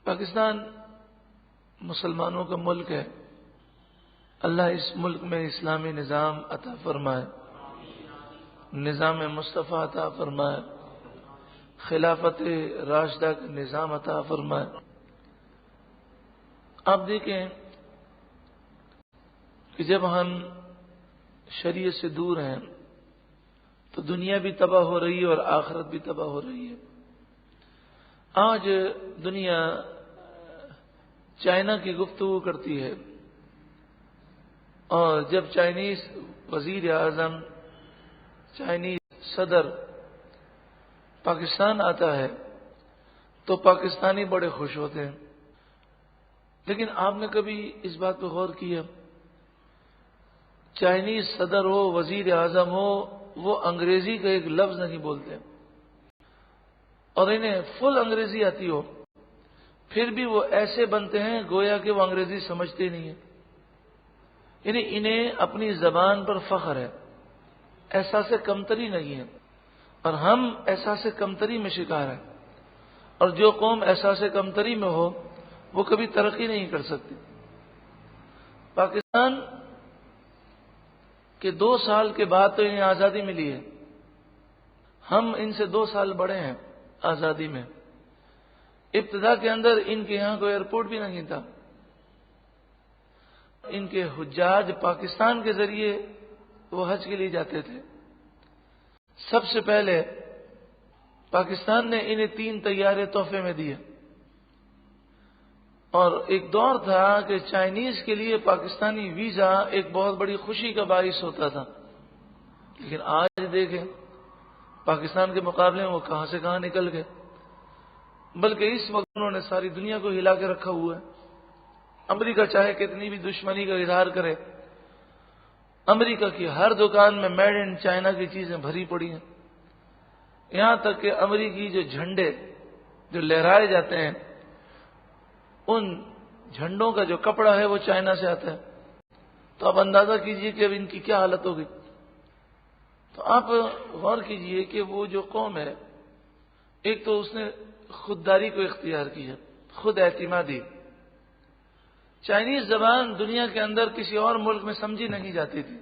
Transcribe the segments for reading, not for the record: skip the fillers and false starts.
پاکستان مسلمانوں کا ملک ہے. اللہ اس ملک میں اسلامی نظام عطا فرمائے، نظام مصطفیٰ عطا فرمائے، خلافت راشدہ کا نظام عطا فرمائے. آپ دیکھیں کہ جب ہم شریعت سے دور ہیں تو دنیا بھی تباہ ہو رہی ہے اور آخرت بھی تباہ ہو رہی ہے. آج دنیا چائنا کی گفتگو کرتی ہے، اور جب چائنیز وزیر اعظم، چائنیز صدر پاکستان آتا ہے تو پاکستانی بڑے خوش ہوتے ہیں. لیکن آپ نے کبھی اس بات پہ غور کیا؟ چائنیز صدر ہو، وزیر اعظم ہو، وہ انگریزی کا ایک لفظ نہیں بولتے، اور انہیں فل انگریزی آتی ہو، پھر بھی وہ ایسے بنتے ہیں گویا کہ وہ انگریزی سمجھتے نہیں ہیں. یعنی انہیں اپنی زبان پر فخر ہے، احساس کمتری نہیں ہے، اور ہم احساس کمتری میں شکار ہیں. اور جو قوم احساس کمتری میں ہو وہ کبھی ترقی نہیں کر سکتی. پاکستان کے 2 سال کے بعد تو انہیں آزادی ملی ہے. ہم ان سے 2 سال بڑے ہیں آزادی میں. ابتدا کے اندر ان کے یہاں کوئی ایئرپورٹ بھی نہیں تھا. ان کے حجاج پاکستان کے ذریعے وہ حج کے لیے جاتے تھے. سب سے پہلے پاکستان نے انہیں 3 طیارے تحفے میں دیے، اور ایک دور تھا کہ چائنیز کے لیے پاکستانی ویزا ایک بہت بڑی خوشی کا باعث ہوتا تھا. لیکن آج دیکھیں پاکستان کے مقابلے میں وہ کہاں سے کہاں نکل گئے. بلکہ اس وقت انہوں نے ساری دنیا کو ہلا کے رکھا ہوا ہے. امریکہ چاہے کتنی بھی دشمنی کا اظہار کرے، امریکہ کی ہر دکان میں میڈ ان چائنا کی چیزیں بھری پڑی ہیں. یہاں تک کہ امریکی جو جھنڈے جو لہرائے جاتے ہیں، ان جھنڈوں کا جو کپڑا ہے وہ چائنا سے آتا ہے. تو آپ اندازہ کیجئے کہ اب ان کی کیا حالت ہوگی. تو آپ غور کیجئے کہ وہ جو قوم ہے، ایک تو اس نے خودداری کو اختیار کی ہے، خود اعتمادی. چائنیز زبان دنیا کے اندر کسی اور ملک میں سمجھی نہیں جاتی تھی،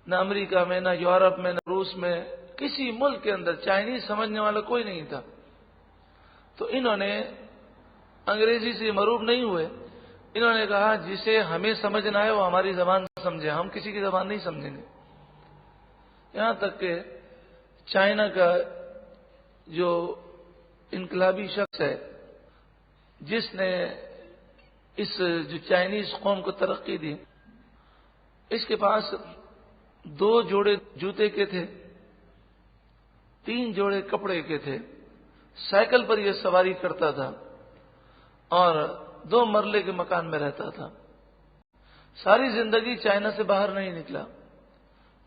نہ امریکہ میں، نہ یورپ میں، نہ روس میں. کسی ملک کے اندر چائنیز سمجھنے والا کوئی نہیں تھا. تو انہوں نے انگریزی سے مروب نہیں ہوئے. انہوں نے کہا جسے ہمیں سمجھنا ہے وہ ہماری زبان سمجھے، ہم کسی کی زبان نہیں سمجھیں گے. یہاں تک کہ چائنا کا جو انقلابی شخص ہے، جس نے اس جو چائنیز قوم کو ترقی دی، اس کے پاس 2 جوڑے جوتے کے تھے، 3 جوڑے کپڑے کے تھے. سائیکل پر یہ سواری کرتا تھا اور 2 مرلے کے مکان میں رہتا تھا. ساری زندگی چائنا سے باہر نہیں نکلا.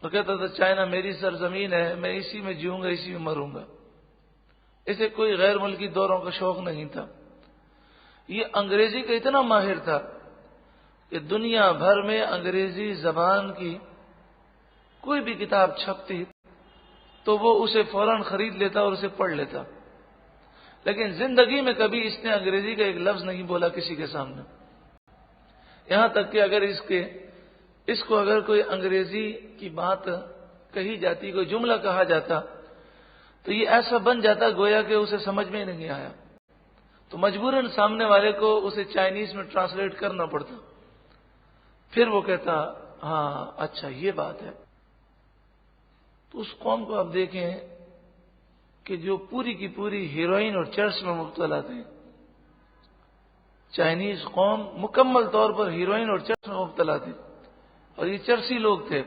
وہ کہتا تھا چائنا میری سرزمین ہے، میں اسی میں جیوں گا، اسی میں مروں گا. اسے کوئی غیر ملکی دوروں کا شوق نہیں تھا. یہ انگریزی کا اتنا ماہر تھا کہ دنیا بھر میں انگریزی زبان کی کوئی بھی کتاب چھپتی تو وہ اسے فوراً خرید لیتا اور اسے پڑھ لیتا. لیکن زندگی میں کبھی اس نے انگریزی کا ایک لفظ نہیں بولا کسی کے سامنے. یہاں تک کہ اگر اس کو اگر کوئی انگریزی کی بات کہی جاتی، کوئی جملہ کہا جاتا، تو یہ ایسا بن جاتا گویا کہ اسے سمجھ میں نہیں آیا. تو مجبوراً سامنے والے کو اسے چائنیز میں ٹرانسلیٹ کرنا پڑتا. پھر وہ کہتا ہاں اچھا یہ بات ہے. تو اس قوم کو آپ دیکھیں کہ جو پوری کی پوری ہیروئن اور چرس میں مبتلا تھے. چائنیز قوم مکمل طور پر ہیروئن اور چرس میں مبتلا تھی، اور یہ چرسی لوگ تھے.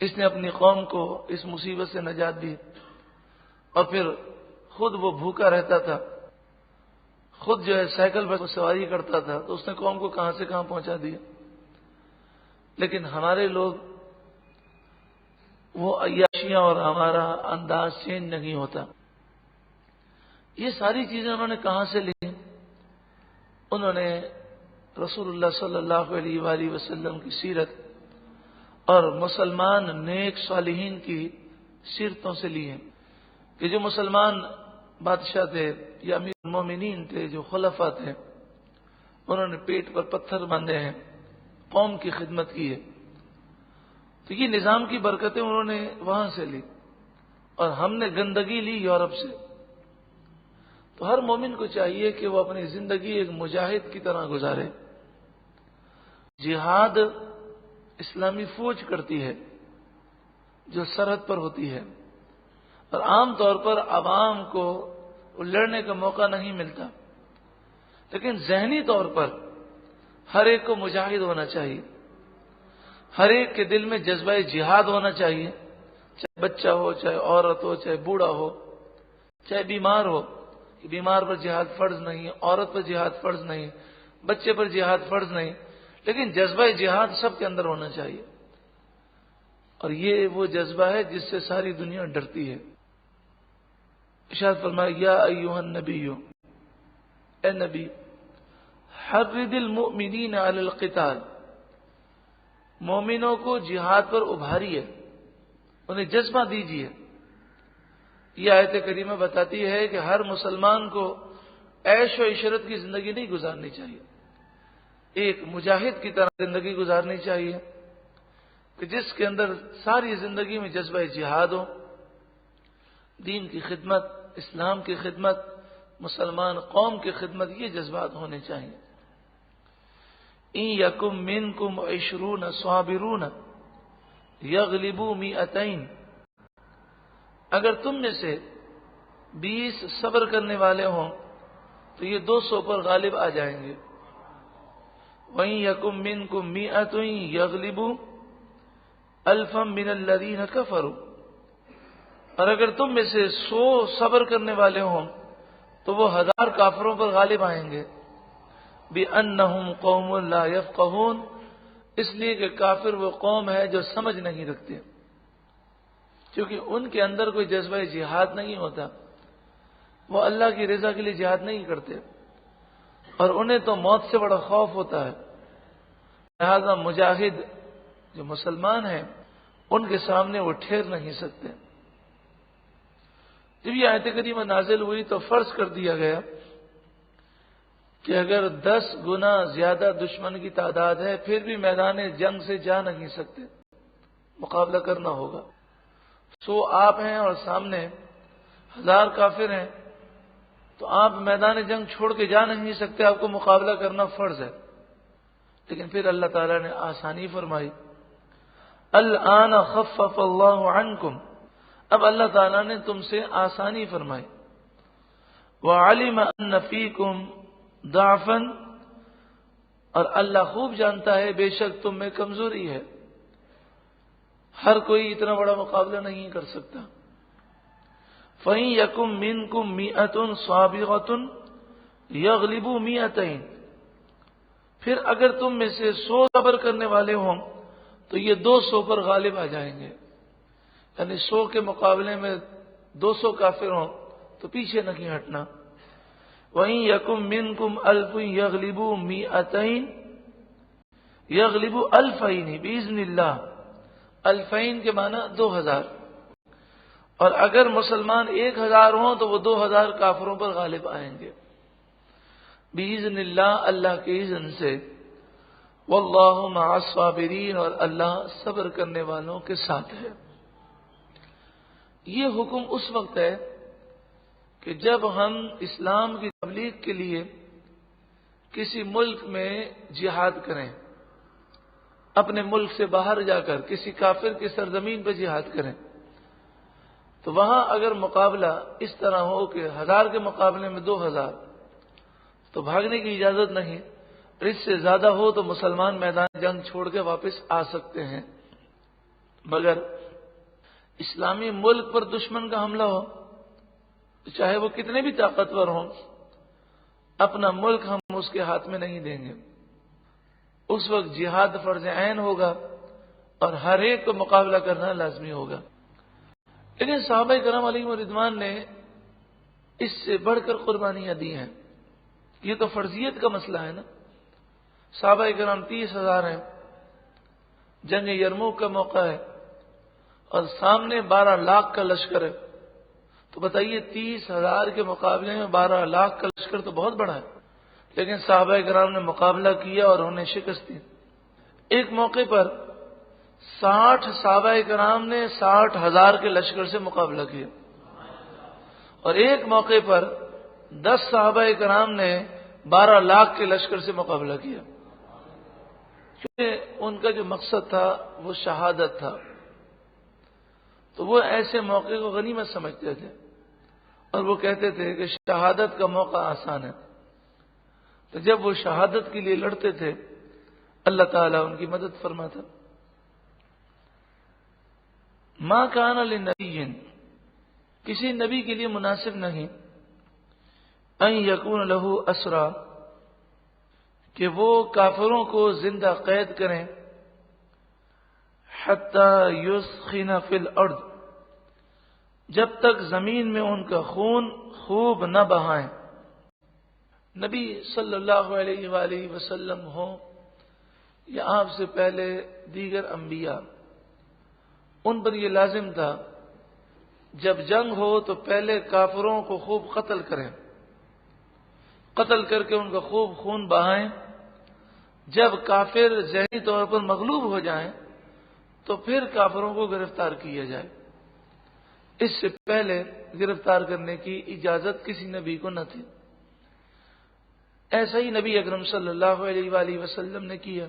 اس نے اپنی قوم کو اس مصیبت سے نجات دی، اور پھر خود وہ بھوکا رہتا تھا، خود جو ہے سائیکل پر سواری کرتا تھا. تو اس نے قوم کو کہاں سے کہاں پہنچا دیا. لیکن ہمارے لوگ وہ عیاشیاں اور ہمارا انداز چینج نہیں ہوتا. یہ ساری چیزیں انہوں نے کہاں سے لی؟ انہوں نے رسول اللہ صلی اللہ علیہ وآلہ وسلم کی سیرت اور مسلمان نیک صالحین کی سیرتوں سے لی ہیں. کہ جو مسلمان بادشاہ تھے یا امیر المومنین تھے، جو خلفاء تھے، انہوں نے پیٹ پر پتھر باندھے ہیں، قوم کی خدمت کی ہے، تو یہ نظام کی برکتیں انہوں نے وہاں سے لی، اور ہم نے گندگی لی یورپ سے۔ تو ہر مومن کو چاہیے کہ وہ اپنی زندگی ایک مجاہد کی طرح گزارے۔ جہاد اسلامی فوج کرتی ہے جو سرحد پر ہوتی ہے، اور عام طور پر عوام کو لڑنے کا موقع نہیں ملتا، لیکن ذہنی طور پر ہر ایک کو مجاہد ہونا چاہیے، ہر ایک کے دل میں جذبہ جہاد ہونا چاہیے، چاہے بچہ ہو، چاہے عورت ہو، چاہے بوڑھا ہو، چاہے بیمار ہو۔ بیمار پر جہاد فرض نہیں، عورت پر جہاد فرض نہیں، بچے پر جہاد فرض نہیں، لیکن جذبہ جہاد سب کے اندر ہونا چاہیے، اور یہ وہ جذبہ ہے جس سے ساری دنیا ڈرتی ہے۔ ارشاد فرمایا یا ایھا النبی، اے نبی، حرض المؤمنین علی القتال، مومنوں کو جہاد پر ابھاریے، انہیں جذبہ دیجیے۔ یہ آیت کریمہ بتاتی ہے کہ ہر مسلمان کو عیش و عشرت کی زندگی نہیں گزارنی چاہیے، ایک مجاہد کی طرح زندگی گزارنی چاہیے کہ جس کے اندر ساری زندگی میں جذبہ جہاد ہو، دین کی خدمت، اسلام کی خدمت، مسلمان قوم کی خدمت، یہ جذبات ہونے چاہیے۔ ان یکم منکم 20 صابرون یغلبوا 200، اگر تم میں سے 20 صبر کرنے والے ہوں تو یہ 200 پر غالب آ جائیں گے۔ وَإِن يَكُن مِّنكُم 100 يَغْلِبُوا أَلْفًا مِّنَ الَّذِينَ كَفَرُوا، اور اگر تم میں سے 100 صبر کرنے والے ہوں تو وہ 1000 کافروں پر غالب آئیں گے۔ بِأَنَّهُمْ قَوْمٌ لَا يَفْقَهُونَ، اس لیے کہ کافر وہ قوم ہے جو سمجھ نہیں رکھتے، کیونکہ ان کے اندر کوئی جذبہ جہاد نہیں ہوتا، وہ اللہ کی رضا کے لیے جہاد نہیں کرتے، اور انہیں تو موت سے بڑا خوف ہوتا ہے، لہذا مجاہد جو مسلمان ہیں ان کے سامنے وہ ٹھہر نہیں سکتے۔ جب یہ آیت کریمہ نازل ہوئی تو فرض کر دیا گیا کہ اگر 10 گنا زیادہ دشمن کی تعداد ہے پھر بھی میدان جنگ سے جا نہیں سکتے، مقابلہ کرنا ہوگا۔ 100 آپ ہیں اور سامنے 1000 کافر ہیں، تو آپ میدان جنگ چھوڑ کے جا نہیں سکتے، آپ کو مقابلہ کرنا فرض ہے۔ لیکن پھر اللہ تعالیٰ نے آسانی فرمائی، الآن خفف اللہ عنکم، اب اللہ تعالیٰ نے تم سے آسانی فرمائی۔ وعلم ان فیکم ضعفا، اور اللہ خوب جانتا ہے بے شک تم میں کمزوری ہے، ہر کوئی اتنا بڑا مقابلہ نہیں کر سکتا۔ فَإِن يَكُن مِّنكُم 100 صَابِرَةٌ يَغْلِبُوا 200، پھر اگر تم میں سے 100 صبر کرنے والے ہوں تو یہ 200 پر غالب آ جائیں گے، یعنی 100 کے مقابلے میں 200 کافر ہوں تو پیچھے نہیں ہٹنا۔ وَإِن يَكُن مِّنكُمْ 1000 يَغْلِبُوا 200 يَغْلِبُوا 2000 بِإِذْنِ اللَّهِ، 2000 کے معنی 2000، اور اگر مسلمان 1000 ہوں تو وہ 2000 کافروں پر غالب آئیں گے بِإِذْنِ اللَّهِ، اللہ کے اذن سے۔ وَاللَّهُ مَعَ الصَّابِرِينَ، اور اللہ صبر کرنے والوں کے ساتھ ہے۔ یہ حکم اس وقت ہے کہ جب ہم اسلام کی تبلیغ کے لیے کسی ملک میں جہاد کریں، اپنے ملک سے باہر جا کر کسی کافر کی سرزمین پر جہاد کریں، تو وہاں اگر مقابلہ اس طرح ہو کہ 1000 کے مقابلے میں 2000، تو بھاگنے کی اجازت نہیں، اور اس سے زیادہ ہو تو مسلمان میدان جنگ چھوڑ کے واپس آ سکتے ہیں۔ مگر اسلامی ملک پر دشمن کا حملہ ہو، چاہے وہ کتنے بھی طاقتور ہوں، اپنا ملک ہم اس کے ہاتھ میں نہیں دیں گے۔ اس وقت جہاد فرض عین ہوگا اور ہر ایک کو مقابلہ کرنا لازمی ہوگا۔ لیکن صحابہ کرام علیہم رضوان نے اس سے بڑھ کر قربانیاں دی ہیں، یہ تو فرضیت کا مسئلہ ہے نا۔ صحابہ کرام 30,000 ہیں، جنگ یرموک کا موقع ہے اور سامنے 12 لاکھ کا لشکر ہے، تو بتائیے 30,000 کے مقابلے میں 12 لاکھ کا لشکر تو بہت بڑا ہے، لیکن صحابہ کرام نے مقابلہ کیا اور انہیں شکست دی۔ ایک موقع پر 60 صحابہ کرام نے 60,000 کے لشکر سے مقابلہ کیا، اور ایک موقع پر 10 صحابہ کرام نے 12 لاکھ کے لشکر سے مقابلہ کیا، کیونکہ ان کا جو مقصد تھا وہ شہادت تھا، تو وہ ایسے موقع کو غنیمت سمجھتے تھے، اور وہ کہتے تھے کہ شہادت کا موقع آسان ہے۔ تو جب وہ شہادت کے لیے لڑتے تھے اللہ تعالیٰ ان کی مدد فرماتا۔ ما کان لنبی، کسی نبی کے لیے مناسب نہیں ان یکون لہ اسرا، کہ وہ کافروں کو زندہ قید کریں، حتی یسخن فی الارض، جب تک زمین میں ان کا خون خوب نہ بہائیں۔ نبی صلی اللہ علیہ وآلہ وسلم ہوں یا آپ سے پہلے دیگر انبیاء، ان پر یہ لازم تھا جب جنگ ہو تو پہلے کافروں کو خوب قتل کریں، قتل کر کے ان کا خوب خون بہائیں، جب کافر ذہنی طور پر مغلوب ہو جائیں تو پھر کافروں کو گرفتار کیا جائے۔ اس سے پہلے گرفتار کرنے کی اجازت کسی نبی کو نہ تھی۔ ایسا ہی نبی اکرم صلی اللہ علیہ وآلہ وسلم نے کیا۔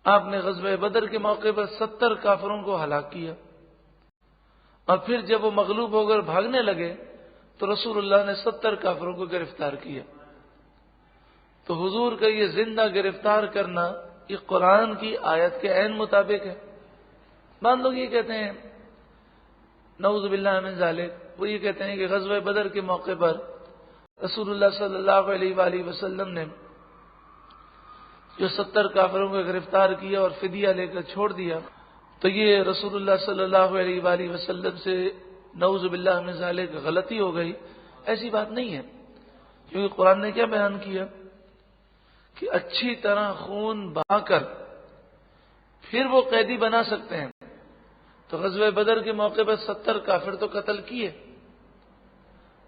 آپ نے غزوہ بدر کے موقع پر 70 کافروں کو ہلاک کیا، اور پھر جب وہ مغلوب ہو کر بھاگنے لگے تو رسول اللہ نے 70 کافروں کو گرفتار کیا۔ تو حضور کا یہ زندہ گرفتار کرنا یہ قرآن کی آیت کے عین مطابق ہے۔ بعض لوگ یہ کہتے ہیں نعوذ باللہ من ذالک، وہ یہ کہتے ہیں کہ غزوہ بدر کے موقع پر رسول اللہ صلی اللہ علیہ وآلہ وسلم نے جو 70 کافروں کو گرفتار کیا اور فدیہ لے کر چھوڑ دیا، تو یہ رسول اللہ صلی اللہ علیہ وآلہ وسلم سے نعوذ باللہ من ذالک غلطی ہو گئی۔ ایسی بات نہیں ہے، کیونکہ قرآن نے کیا بیان کیا کہ اچھی طرح خون بہا کر پھر وہ قیدی بنا سکتے ہیں۔ تو غزوہ بدر کے موقع پر 70 کافر تو قتل کیے،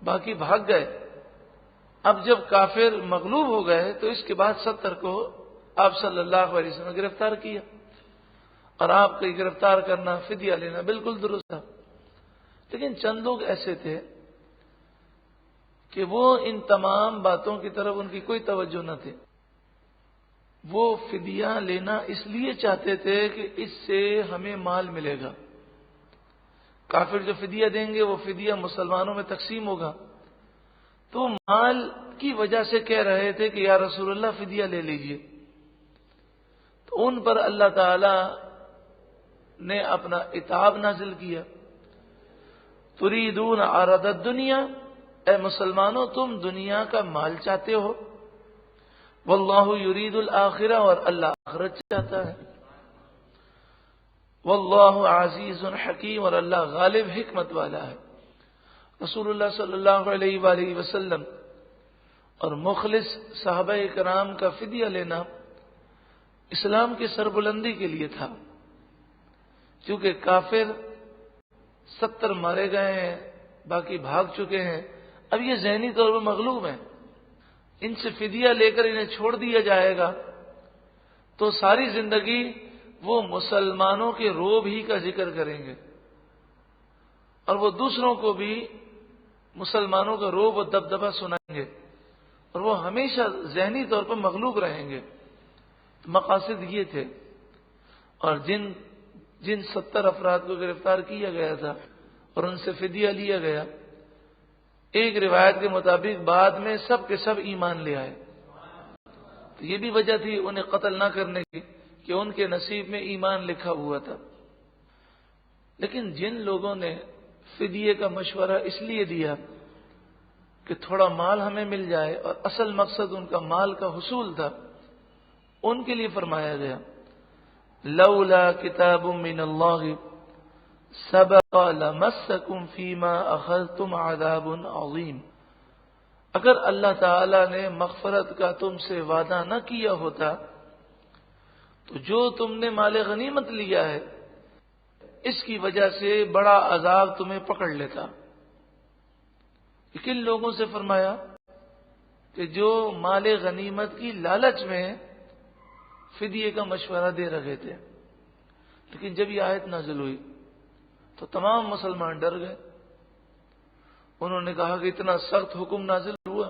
باقی بھاگ گئے۔ اب جب کافر مغلوب ہو گئے تو اس کے بعد 70 کو آپ صلی اللہ علیہ وسلم نے گرفتار کیا، اور آپ کا گرفتار کرنا، فدیہ لینا بالکل درست تھا۔ لیکن چند لوگ ایسے تھے کہ وہ ان تمام باتوں کی طرف ان کی کوئی توجہ نہ تھی۔ وہ فدیہ لینا اس لیے چاہتے تھے کہ اس سے ہمیں مال ملے گا، کافر جو فدیہ دیں گے وہ فدیہ مسلمانوں میں تقسیم ہوگا، تو مال کی وجہ سے کہہ رہے تھے کہ یا رسول اللہ فدیہ لے لیجئے۔ تو ان پر اللہ تعالی نے اپنا عتاب نازل کیا، تریدون عرض الدنیا، اے مسلمانوں تم دنیا کا مال چاہتے ہو، واللہ یرید الآخرہ، اور اللہ آخرت چاہتا ہے، واللہ عزیز حکیم، اور اللہ غالب حکمت والا ہے۔ رسول اللہ صلی اللہ علیہ وآلہ وسلم اور مخلص صحابہ کرام کا فدیہ لینا اسلام کی سربلندی کے لیے تھا، کیونکہ کافر 70 مارے گئے ہیں، باقی بھاگ چکے ہیں، اب یہ ذہنی طور پر مغلوب ہیں، ان سے فدیہ لے کر انہیں چھوڑ دیا جائے گا تو ساری زندگی وہ مسلمانوں کے روب ہی کا ذکر کریں گے، اور وہ دوسروں کو بھی مسلمانوں کا روب و دبدبہ سنائیں گے، اور وہ ہمیشہ ذہنی طور پر مغلوب رہیں گے۔ مقاصد یہ تھے، اور جن 70 افراد کو گرفتار کیا گیا تھا اور ان سے فدیہ لیا گیا، ایک روایت کے مطابق بعد میں سب کے سب ایمان لے آئے۔ تو یہ بھی وجہ تھی انہیں قتل نہ کرنے کی کہ ان کے نصیب میں ایمان لکھا ہوا تھا۔ لیکن جن لوگوں نے فدیے کا مشورہ اس لیے دیا کہ تھوڑا مال ہمیں مل جائے اور اصل مقصد ان کا مال کا حصول تھا، ان کے لیے فرمایا گیا لولا کتاب من اللہ سبق لمسکم فیما اخذتم عذاب عظیم، اگر اللہ تعالی نے مغفرت کا تم سے وعدہ نہ کیا ہوتا تو جو تم نے مال غنیمت لیا ہے اس کی وجہ سے بڑا عذاب تمہیں پکڑ لیتا۔ کن لوگوں سے فرمایا کہ جو مال غنیمت کی لالچ میں فدیے کا مشورہ دے رہے تھے. لیکن جب یہ آیت نازل ہوئی تو تمام مسلمان ڈر گئے. انہوں نے کہا کہ اتنا سخت حکم نازل ہوا،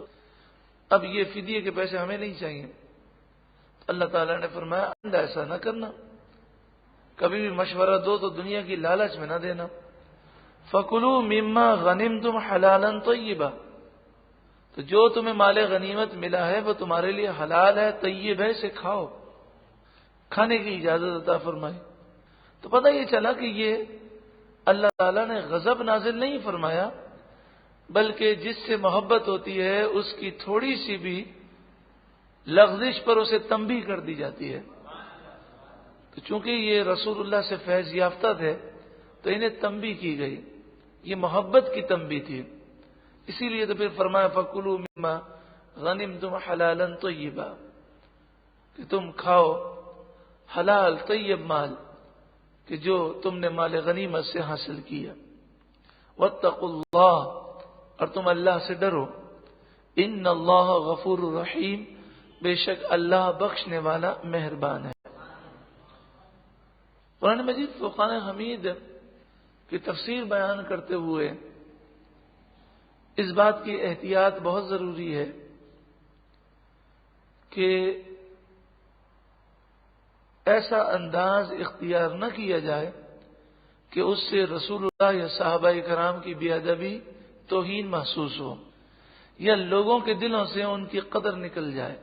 اب یہ فدیے کے پیسے ہمیں نہیں چاہیے. اللہ تعالیٰ نے فرمایا آئندہ ایسا نہ کرنا، کبھی بھی مشورہ دو تو دنیا کی لالچ میں نہ دینا. فَكُلُوا مِمَّا غَنِمْتُمْ حَلَالًا طَيِّبًا، تو جو تمہیں مال غنیمت ملا ہے وہ تمہارے لیے حلال ہے، طیب ہے، اسے کھاؤ. کھانے کی اجازت عطا فرمائی. تو پتہ یہ چلا کہ یہ اللہ تعالیٰ نے غضب نازل نہیں فرمایا، بلکہ جس سے محبت ہوتی ہے اس کی تھوڑی سی بھی لغزش پر اسے تنبیہ کر دی جاتی ہے. تو چونکہ یہ رسول اللہ سے فیض یافتہ تھے تو انہیں تنبیہ کی گئی، یہ محبت کی تنبیہ تھی. اسی لیے تو پھر فرمایا فَكُلُوا مِمَّا غَنِمْتُمْ حَلَالًا طَيِّبًا، کہ تم کھاؤ حلال طیب مال کہ جو تم نے مال غنیمت سے حاصل کیا. وَاتَّقُوا اللَّهَ، اور تم اللہ سے ڈرو. ان اللہ غفور الرحیم، بے شک اللہ بخشنے والا مہربان ہے. قرآن مجید فرقان حمید کی تفسیر بیان کرتے ہوئے اس بات کی احتیاط بہت ضروری ہے کہ ایسا انداز اختیار نہ کیا جائے کہ اس سے رسول اللہ یا صحابہ کرام کی بے ادبی توہین محسوس ہو یا لوگوں کے دلوں سے ان کی قدر نکل جائے.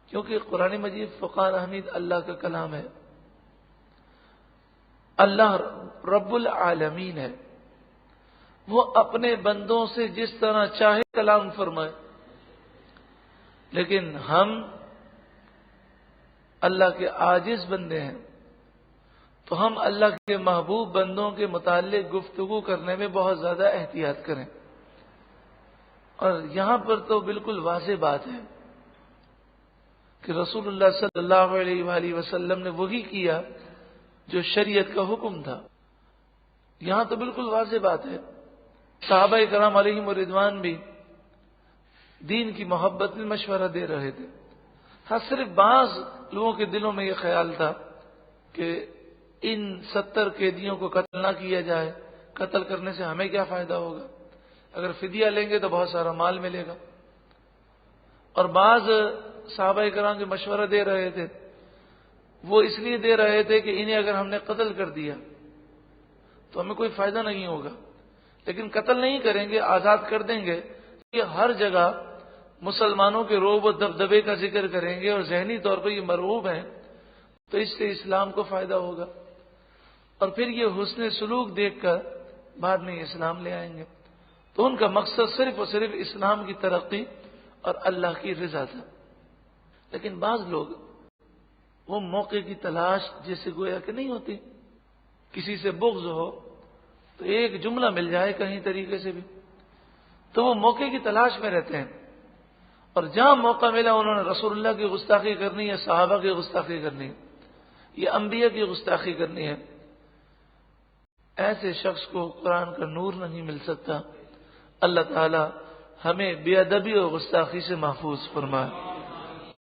کیونکہ قرآن مجید فرقان حمید اللہ کا کلام ہے، اللہ رب العالمین ہے، وہ اپنے بندوں سے جس طرح چاہے کلام فرمائے. لیکن ہم اللہ کے عاجز بندے ہیں، تو ہم اللہ کے محبوب بندوں کے متعلق گفتگو کرنے میں بہت زیادہ احتیاط کریں. اور یہاں پر تو بالکل واضح بات ہے کہ رسول اللہ صلی اللہ علیہ وآلہ وسلم نے وہی کیا جو شریعت کا حکم تھا. یہاں تو بالکل واضح بات ہے. صحابہ کرام علیہم رضوان بھی دین کی محبت میں مشورہ دے رہے تھے. ہاں صرف بعض لوگوں کے دلوں میں یہ خیال تھا کہ ان 70 قیدیوں کو قتل نہ کیا جائے، قتل کرنے سے ہمیں کیا فائدہ ہوگا، اگر فدیہ لیں گے تو بہت سارا مال ملے گا. اور بعض صحابہ کرام کے مشورہ دے رہے تھے وہ اس لیے دے رہے تھے کہ انہیں اگر ہم نے قتل کر دیا تو ہمیں کوئی فائدہ نہیں ہوگا، لیکن قتل نہیں کریں گے، آزاد کر دیں گے. یہ ہر جگہ مسلمانوں کے روب و دبدبے کا ذکر کریں گے اور ذہنی طور پر یہ مرعوب ہیں، تو اس سے اسلام کو فائدہ ہوگا. اور پھر یہ حسن سلوک دیکھ کر بعد میں اسلام لے آئیں گے. تو ان کا مقصد صرف اور صرف اسلام کی ترقی اور اللہ کی رضا تھا. لیکن بعض لوگ وہ موقع کی تلاش جیسے گویا کہ نہیں ہوتی، کسی سے بغض ہو تو ایک جملہ مل جائے کہیں طریقے سے بھی تو وہ موقع کی تلاش میں رہتے ہیں، اور جہاں موقع ملا انہوں نے رسول اللہ کی گستاخی کرنی ہے، صحابہ کی گستاخی کرنی ہے، یہ انبیاء کی گستاخی کرنی ہے. ایسے شخص کو قرآن کا نور نہیں مل سکتا. اللہ تعالی ہمیں بے ادبی اور گستاخی سے محفوظ فرمائے.